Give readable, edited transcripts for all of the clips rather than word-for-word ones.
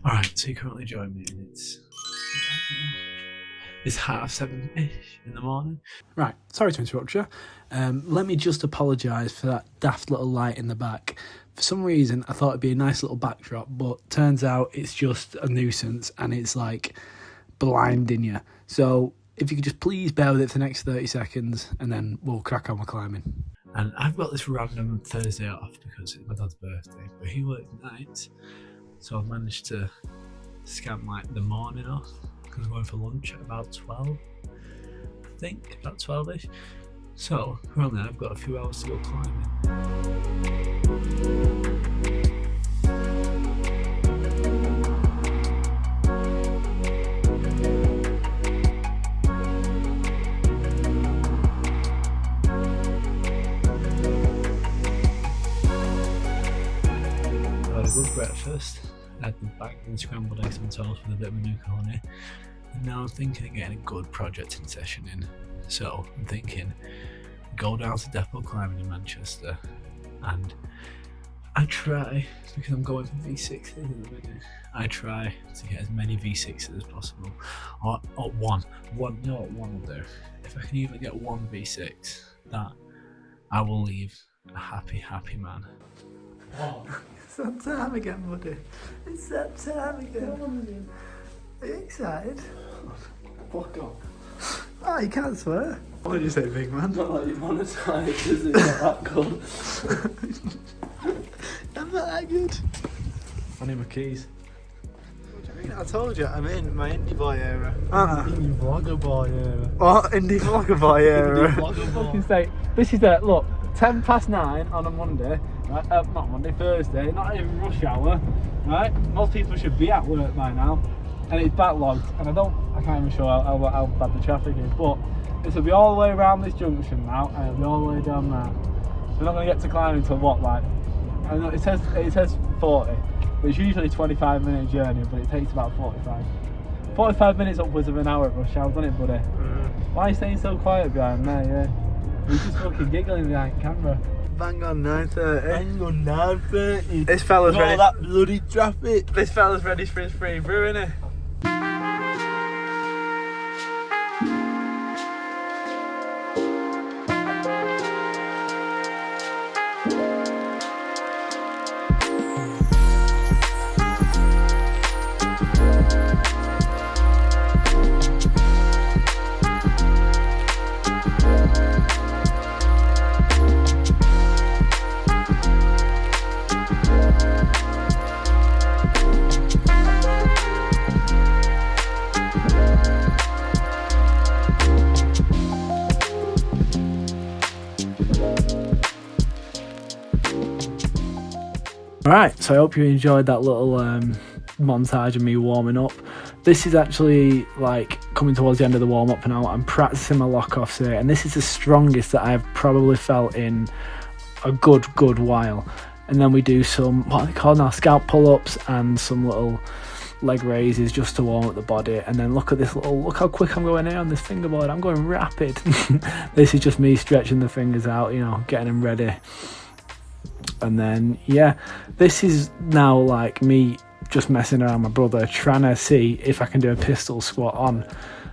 Alright, so you currently join me and it's 7:30ish in the morning. Right, sorry to interrupt you. Let me just apologise for that daft little light in the back. For some reason, I thought it'd be a nice little backdrop, but turns out it's just a nuisance and it's like blinding you. So if you could just please bear with it for the next 30 seconds and then we'll crack on with climbing. And I've got this random Thursday off because it's my dad's birthday, but he works nights. So I've managed to scam like the morning off because I'm going for lunch at about 12. I think about 12ish. So currently I've got a few hours to go climbing. I had a good breakfast. I had the bacon scrambled eggs and toast with a bit of manuka honey. And now I'm thinking of getting a good projecting session in. So I'm thinking, go down to depot climbing in Manchester and I try, because I'm going for V6s in the minute, I try to get as many V6s as possible. Or one, you know what one will do? If I can even get one V6, that I will leave a happy, happy man. Oh, it's that time again, buddy. It's that time again. Are you excited? Fuck off. Oh, you can't swear. What did you say, big man? Not like you monetise, is it? Not that cool. I'm not that good. I need my keys. What do you mean? I told you, I'm in my indie boy era. Indie vlogger boy era. What? Indie vlogger boy era? Indie vlogger boy. Fucking say, this is the look, 9:10 on a Monday, right? Not Monday, Thursday, not even rush hour, right? Most people should be at work by now, and it's backlogged, and I can't even show how bad the traffic is, but this will be all the way around this junction now, and it'll be all the way down there. So we're not going to get to climbing until what, like, I don't know, it says 40, but it's usually a 25-minute journey, but it takes about 45. 45 minutes upwards of an hour at rush hour, doesn't it, buddy? Why are you staying so quiet behind there, yeah? You're just fucking giggling behind camera. Bang on 9:30. Hang on 9:30. This fella's ready. All that bloody traffic. This fella's ready for his free brew, innit? Alright, so I hope you enjoyed that little montage of me warming up. This is actually like coming towards the end of the warm up now. I'm practicing my lock offs here, and this is the strongest that I've probably felt in a good while. And then we do some, what are they called now, scalp pull-ups and some little leg raises just to warm up the body. And then look at this look how quick I'm going here on this fingerboard. I'm going rapid. This is just me stretching the fingers out, you know, getting them ready. And then yeah, this is now like me just messing around with my brother, trying to see if I can do a pistol squat on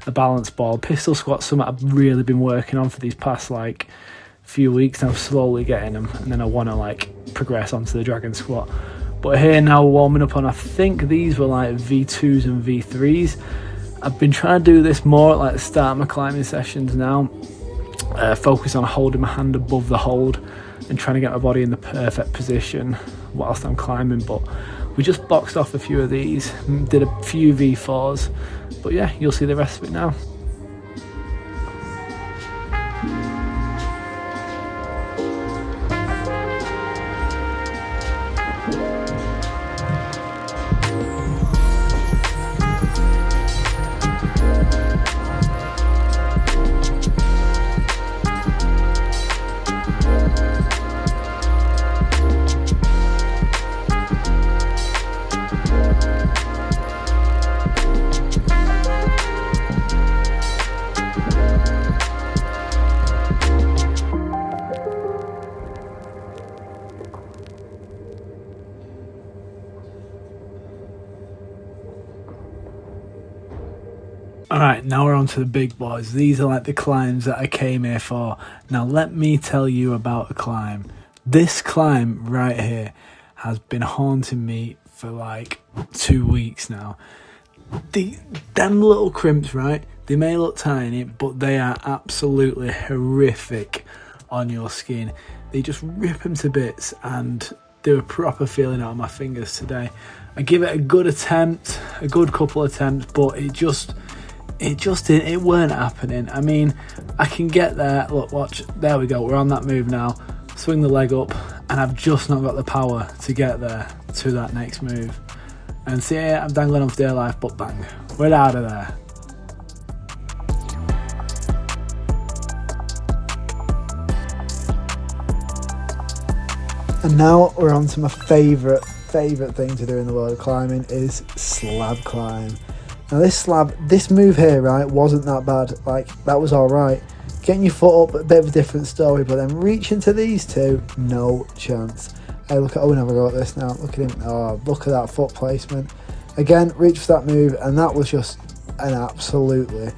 a balance ball. Pistol squat's something I've really been working on for these past like few weeks now, slowly getting them, and then I want to like progress onto the dragon squat. But here now warming up on, I think these were like V2s and V3s. I've been trying to do this more at like the start of my climbing sessions now, focus on holding my hand above the hold and trying to get my body in the perfect position whilst I'm climbing. But we just boxed off a few of these, did a few V4s, but yeah, you'll see the rest of it now. Alright, now we're on to the big boys. These are like the climbs that I came here for. Now let me tell you about a climb. This climb right here has been haunting me for like 2 weeks now. Them little crimps, right? They may look tiny, but they are absolutely horrific on your skin. They just rip them to bits, and they were proper feeling out of my fingers today. I give it a good attempt, a good couple attempts, but it weren't happening. I mean, I can get there. Look, watch. There we go. We're on that move now. Swing the leg up, and I've just not got the power to get there to that next move. And see, I'm dangling on for dear life, but bang, we're out of there. And now we're on to my favourite thing to do in the world of climbing is slab climb. Now this move here, right, wasn't that bad. Like, that was alright. Getting your foot up, a bit of a different story, but then reaching to these two, no chance. Hey, look at Owen have a go at this now. Look at him. Oh, look at that foot placement. Again, reach for that move, and that was just an absolutely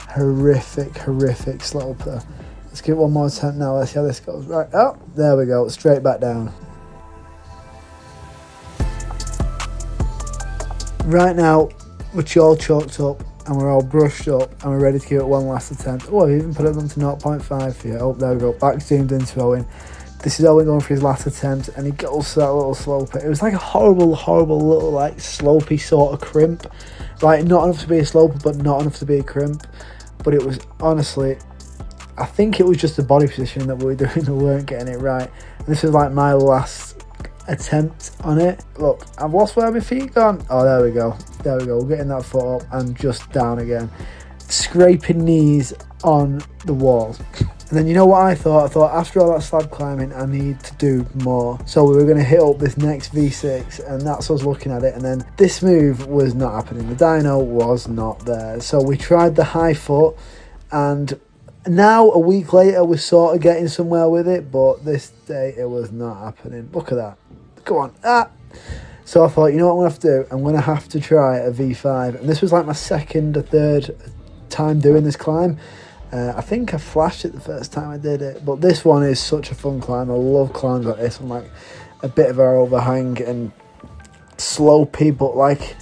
horrific sloper. Let's give it one more attempt now. Let's see how this goes. Right, oh, there we go. Straight back down. Right now, we're all chalked up and we're all brushed up and we're ready to give it one last attempt. Oh, I've even put it on to 0.5 for you. Oh, there we go. Back zoomed into Owen. This is Owen going for his last attempt, and he goes to that little slope. It was like a horrible little like slopey sort of crimp. Right, not enough to be a slope, but not enough to be a crimp. But it was honestly, I think it was just the body position that we were doing that weren't getting it right. And this was like my last attempt on it. Look, I've lost where my feet gone. Oh, there we go. We're getting that foot up and just down again. Scraping knees on the wall. And then you know what I thought? I thought after all that slab climbing, I need to do more. So we were going to hit up this next V6, and that's us looking at it. And then this move was not happening. The dyno was not there. So we tried the high foot, and now a week later we're sort of getting somewhere with it, but this day it was not happening. Look at that. Go on. So I thought, you know what I'm going to have to do? I'm going to have to try a V5. And this was like my second or third time doing this climb. I think I flashed it the first time I did it, but this one is such a fun climb. I love climbs like this. I'm like a bit of an overhang and slopey, but like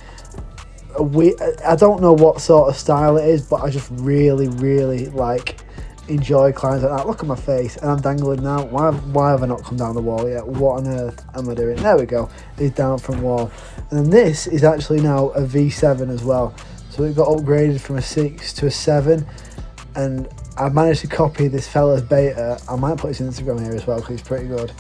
I don't know what sort of style it is, but I just really like enjoy climbs like that. Look at my face, and I'm dangling now. Why have I not come down the wall yet? What on earth am I doing? There we go. It's down from wall, and then this is actually now a V7 as well. So it got upgraded from a 6 to a 7. And I managed to copy this fella's beta. I might put his Instagram here as well because he's pretty good.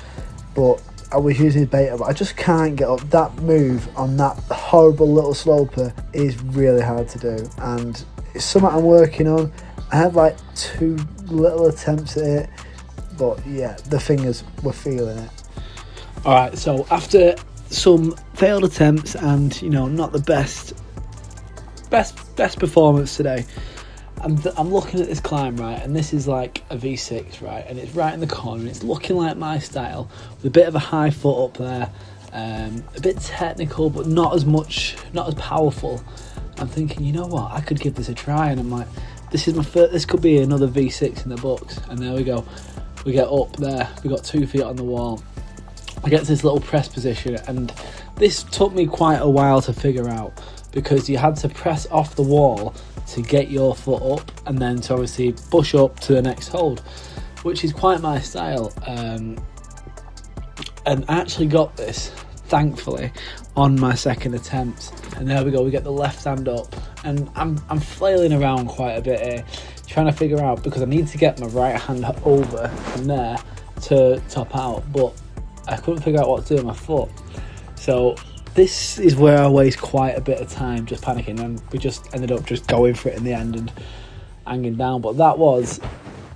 But I was using his beta, but I just can't get up. That move on that horrible little sloper is really hard to do. And it's something I'm working on. I had like 2 little attempts at it. But yeah, the fingers were feeling it. Alright, so after some failed attempts and, you know, not the best performance today, I'm looking at this climb, right, and this is like a V6, right, and it's right in the corner, and it's looking like my style, with a bit of a high foot up there, a bit technical, but not as powerful. I'm thinking, you know what, I could give this a try, and I'm like, this could be another V6 in the books, and there we go. We get up there, we got 2 feet on the wall. I get to this little press position, and this took me quite a while to figure out, because you had to press off the wall to get your foot up, and then to obviously push up to the next hold, which is quite my style. And I actually got this, thankfully, on my second attempt. And there we go, we get the left hand up, and I'm flailing around quite a bit here, trying to figure out, because I need to get my right hand over from there to top out, but I couldn't figure out what to do with my foot. So this is where I waste quite a bit of time just panicking, and we just ended up just going for it in the end and hanging down. But that was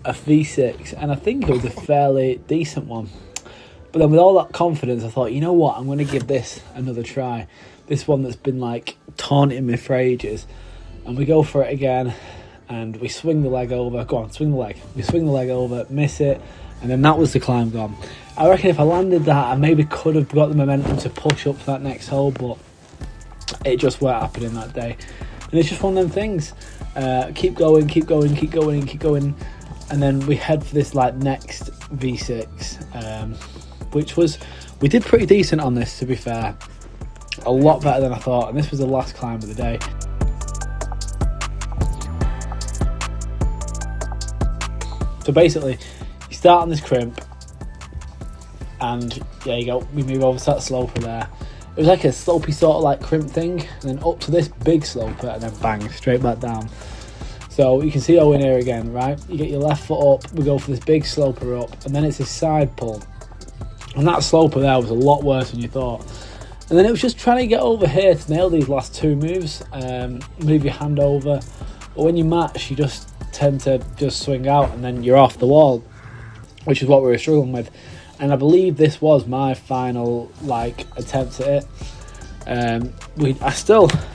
a V6, and I think it was a fairly decent one. But then with all that confidence, I thought, you know what, I'm going to give this another try. This one that's been like taunting me for ages. And we go for it again, and we swing the leg over. Go on, swing the leg. We swing the leg over, miss it, and then that was the climb gone. I reckon if I landed that, I maybe could have got the momentum to push up for that next hole, but it just weren't happening that day. And it's just one of them things. Keep going, and then we head for this like next V6, which was, we did pretty decent on this, to be fair. A lot better than I thought, and this was the last climb of the day. So basically, you start on this crimp, and there you go, we move over to that sloper there. It was like a slopey sort of like crimp thing, and then up to this big sloper, and then bang, straight back down. So you can see Owen here again, right? You get your left foot up, we go for this big sloper up, and then it's this side pull. And that sloper there was a lot worse than you thought. And then it was just trying to get over here to nail these last two moves, move your hand over. But when you match, you just tend to just swing out, and then you're off the wall, which is what we were struggling with. And I believe this was my final like attempt at it.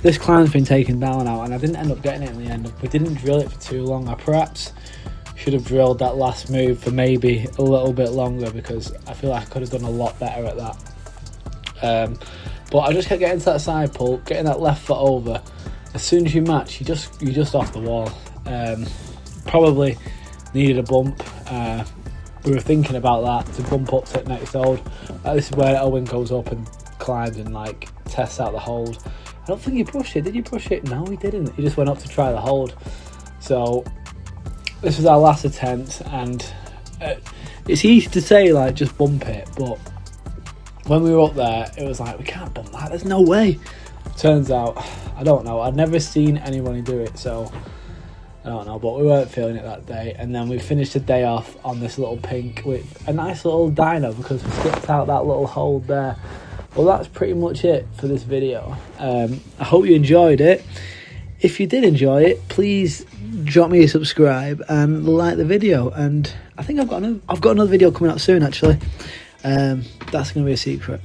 This climb's been taken down now, and I didn't end up getting it in the end. We didn't drill it for too long. I perhaps should have drilled that last move for maybe a little bit longer, because I feel like I could have done a lot better at that. But I just kept getting to that side pull, getting that left foot over. As soon as you match, you're just off the wall. Probably needed a bump. We were thinking about that, to bump up to the next hold. This is where Owen goes up and climbs and like tests out the hold. I don't think he pushed it. Did you push it? No, he didn't. He just went up to try the hold. So this was our last attempt, and it's easy to say like just bump it, but when we were up there, it was like, we can't bump that. There's no way. Turns out, I don't know. I'd never seen anyone do it, so I don't know, but we weren't feeling it that day. And then we finished the day off on this little pink with a nice little dyno, because we skipped out that little hold there. Well, that's pretty much it for this video. I hope you enjoyed it. If you did enjoy it, please drop me a subscribe and like the video. And I think I've got another video coming out soon, actually. That's going to be a secret.